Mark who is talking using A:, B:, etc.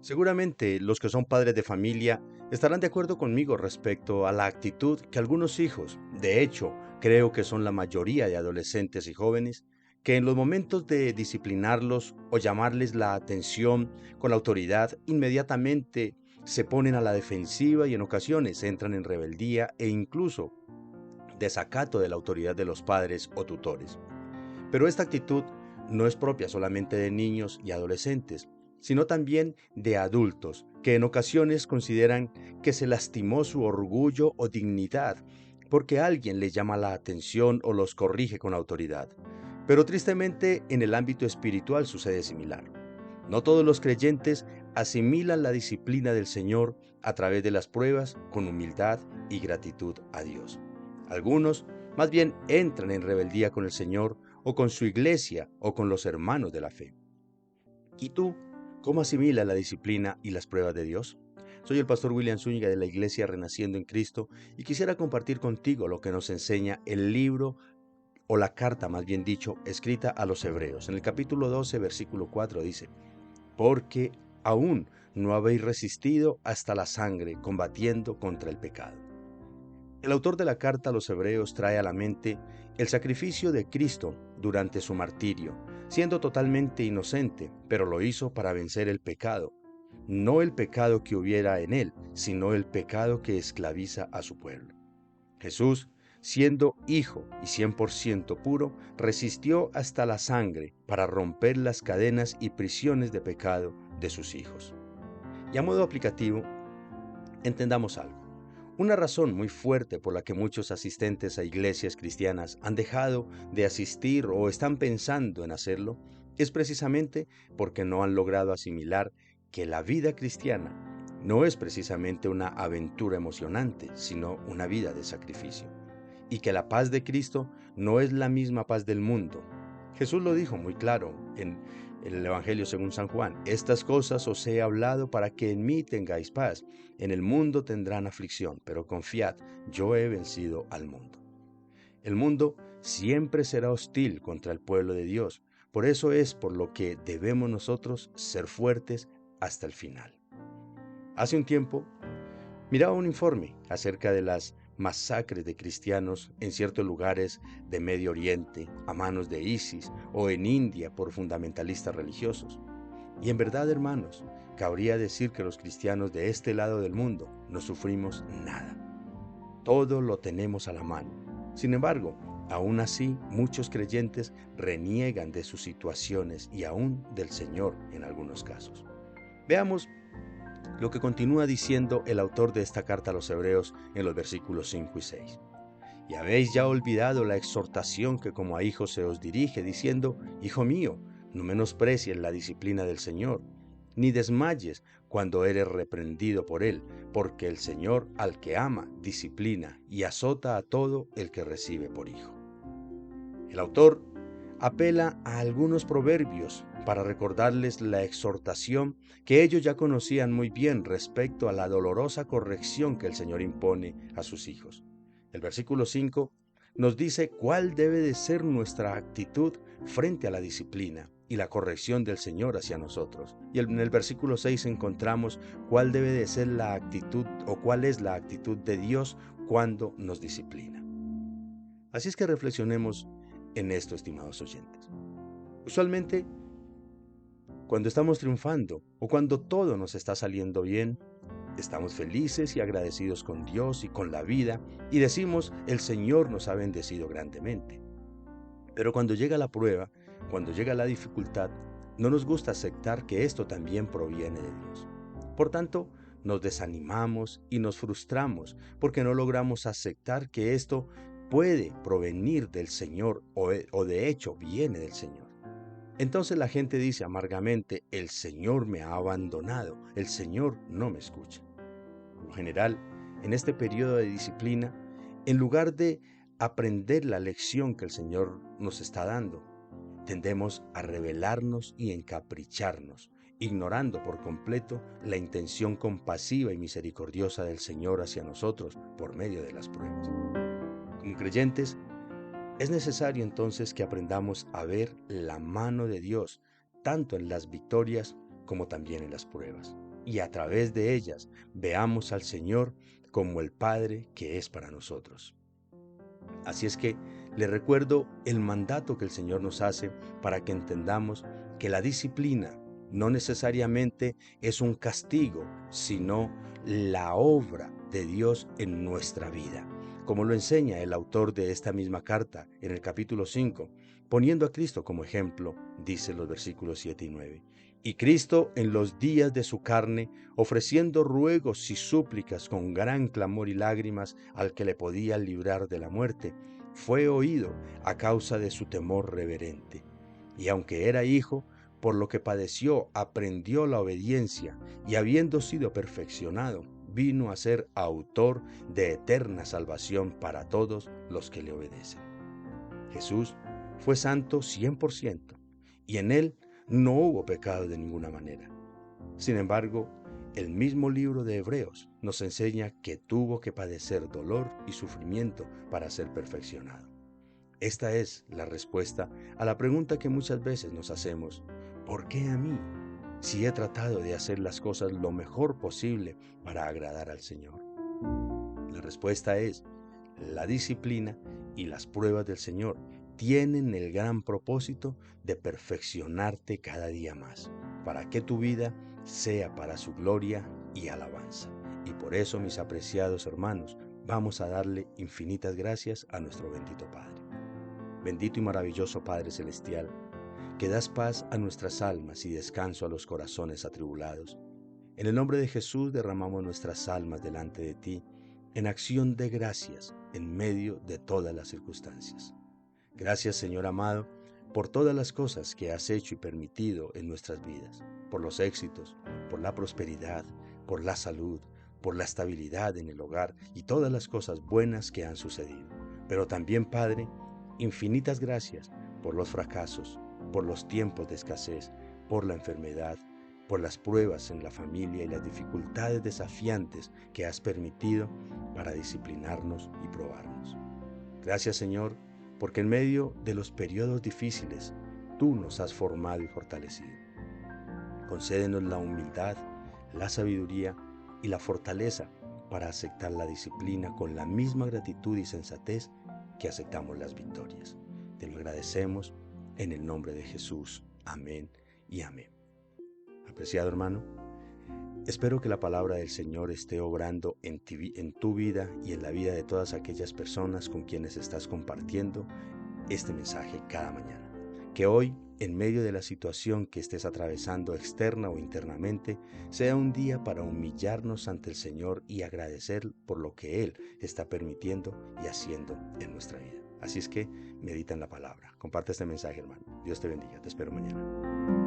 A: Seguramente los que son padres de familia estarán de acuerdo conmigo respecto a la actitud que algunos hijos, de hecho, creo que son la mayoría de adolescentes y jóvenes, que en los momentos de disciplinarlos o llamarles la atención con la autoridad, inmediatamente se ponen a la defensiva y en ocasiones entran en rebeldía e incluso desacato de la autoridad de los padres o tutores. Pero esta actitud no es propia solamente de niños y adolescentes, sino también de adultos, que en ocasiones consideran que se lastimó su orgullo o dignidad porque alguien les llama la atención o los corrige con autoridad. Pero tristemente en el ámbito espiritual sucede similar. No todos los creyentes asimilan la disciplina del Señor a través de las pruebas con humildad y gratitud a Dios. Algunos más bien entran en rebeldía con el Señor o con su iglesia o con los hermanos de la fe. ¿Y tú, cómo asimilas la disciplina y las pruebas de Dios? Soy el pastor William Zúñiga de la Iglesia Renaciendo en Cristo y quisiera compartir contigo lo que nos enseña el libro o la carta, más bien dicho, escrita a los Hebreos. En el capítulo 12, versículo 4 dice: porque aún no habéis resistido hasta la sangre combatiendo contra el pecado. El autor de la carta a los Hebreos trae a la mente el sacrificio de Cristo durante su martirio, siendo totalmente inocente, pero lo hizo para vencer el pecado, no el pecado que hubiera en él, sino el pecado que esclaviza a su pueblo. Jesús, siendo hijo y 100% puro, resistió hasta la sangre para romper las cadenas y prisiones de pecado de sus hijos. Y a modo aplicativo, entendamos algo. Una razón muy fuerte por la que muchos asistentes a iglesias cristianas han dejado de asistir o están pensando en hacerlo es precisamente porque no han logrado asimilar que la vida cristiana no es precisamente una aventura emocionante, sino una vida de sacrificio. Y que la paz de Cristo no es la misma paz del mundo. Jesús lo dijo muy claro en el Evangelio según San Juan: estas cosas os he hablado para que en mí tengáis paz. En el mundo tendrán aflicción, pero confiad, yo he vencido al mundo. El mundo siempre será hostil contra el pueblo de Dios. Por eso es por lo que debemos nosotros ser fuertes hasta el final. Hace un tiempo miraba un informe acerca de las masacres de cristianos en ciertos lugares de Medio Oriente a manos de ISIS o en India por fundamentalistas religiosos. Y en verdad, hermanos, cabría decir que los cristianos de este lado del mundo no sufrimos nada. Todo lo tenemos a la mano. Sin embargo, aún así, muchos creyentes reniegan de sus situaciones y aún del Señor en algunos casos. Veamos lo que continúa diciendo el autor de esta carta a los Hebreos en los versículos 5 y 6. Y habéis ya olvidado la exhortación que como a hijos se os dirige, diciendo: Hijo mío, no menosprecies la disciplina del Señor, ni desmayes cuando eres reprendido por Él, porque el Señor al que ama disciplina y azota a todo el que recibe por hijo. El autor apela a algunos proverbios para recordarles la exhortación que ellos ya conocían muy bien respecto a la dolorosa corrección que el Señor impone a sus hijos. El versículo 5 nos dice cuál debe de ser nuestra actitud frente a la disciplina y la corrección del Señor hacia nosotros. Y en el versículo 6 encontramos cuál debe de ser la actitud o cuál es la actitud de Dios cuando nos disciplina. Así es que reflexionemos en esto, estimados oyentes. Usualmente, cuando estamos triunfando o cuando todo nos está saliendo bien, estamos felices y agradecidos con Dios y con la vida y decimos: el Señor nos ha bendecido grandemente. Pero cuando llega la prueba, cuando llega la dificultad, no nos gusta aceptar que esto también proviene de Dios. Por tanto, nos desanimamos y nos frustramos porque no logramos aceptar que esto puede provenir del Señor o de hecho viene del Señor. Entonces la gente dice amargamente: el Señor me ha abandonado, el Señor no me escucha. Por lo general, en este periodo de disciplina, en lugar de aprender la lección que el Señor nos está dando, tendemos a rebelarnos y encapricharnos, ignorando por completo la intención compasiva y misericordiosa del Señor hacia nosotros por medio de las pruebas. Como creyentes, es necesario entonces que aprendamos a ver la mano de Dios, tanto en las victorias como también en las pruebas. y a través de ellas veamos al Señor como el Padre que es para nosotros. Así es que le recuerdo el mandato que el Señor nos hace para que entendamos que la disciplina no necesariamente es un castigo, sino la obra de Dios en nuestra vida. Como lo enseña el autor de esta misma carta en el capítulo 5, poniendo a Cristo como ejemplo, dice los versículos 7 y 9. Y Cristo en los días de su carne, ofreciendo ruegos y súplicas con gran clamor y lágrimas al que le podía librar de la muerte, fue oído a causa de su temor reverente. Y aunque era hijo, por lo que padeció, aprendió la obediencia, y habiendo sido perfeccionado, vino a ser autor de eterna salvación para todos los que le obedecen. Jesús fue santo 100%, y en él no hubo pecado de ninguna manera. Sin embargo, el mismo libro de Hebreos nos enseña que tuvo que padecer dolor y sufrimiento para ser perfeccionado. Esta es la respuesta a la pregunta que muchas veces nos hacemos: ¿por qué a mí? Si he tratado de hacer las cosas lo mejor posible para agradar al Señor. La respuesta es: la disciplina y las pruebas del Señor tienen el gran propósito de perfeccionarte cada día más, para que tu vida sea para su gloria y alabanza. Y por eso, mis apreciados hermanos, vamos a darle infinitas gracias a nuestro bendito Padre. Bendito y maravilloso Padre Celestial, que das paz a nuestras almas y descanso a los corazones atribulados. En el nombre de Jesús derramamos nuestras almas delante de ti, en acción de gracias en medio de todas las circunstancias. Gracias, Señor amado, por todas las cosas que has hecho y permitido en nuestras vidas, por los éxitos, por la prosperidad, por la salud, por la estabilidad en el hogar y todas las cosas buenas que han sucedido. Pero también, Padre, infinitas gracias por los fracasos, por los tiempos de escasez, por la enfermedad, por las pruebas en la familia y las dificultades desafiantes que has permitido para disciplinarnos y probarnos. Gracias, Señor, porque en medio de los periodos difíciles, tú nos has formado y fortalecido. Concédenos la humildad, la sabiduría y la fortaleza para aceptar la disciplina con la misma gratitud y sensatez que aceptamos las victorias. Te lo agradecemos en el nombre de Jesús. Amén y amén. Apreciado hermano, espero que la palabra del Señor esté obrando en tu vida y en la vida de todas aquellas personas con quienes estás compartiendo este mensaje cada mañana. Que hoy, en medio de la situación que estés atravesando externa o internamente, sea un día para humillarnos ante el Señor y agradecer por lo que Él está permitiendo y haciendo en nuestra vida. Así es que medita en la palabra. Comparte este mensaje, hermano. Dios te bendiga. Te espero mañana.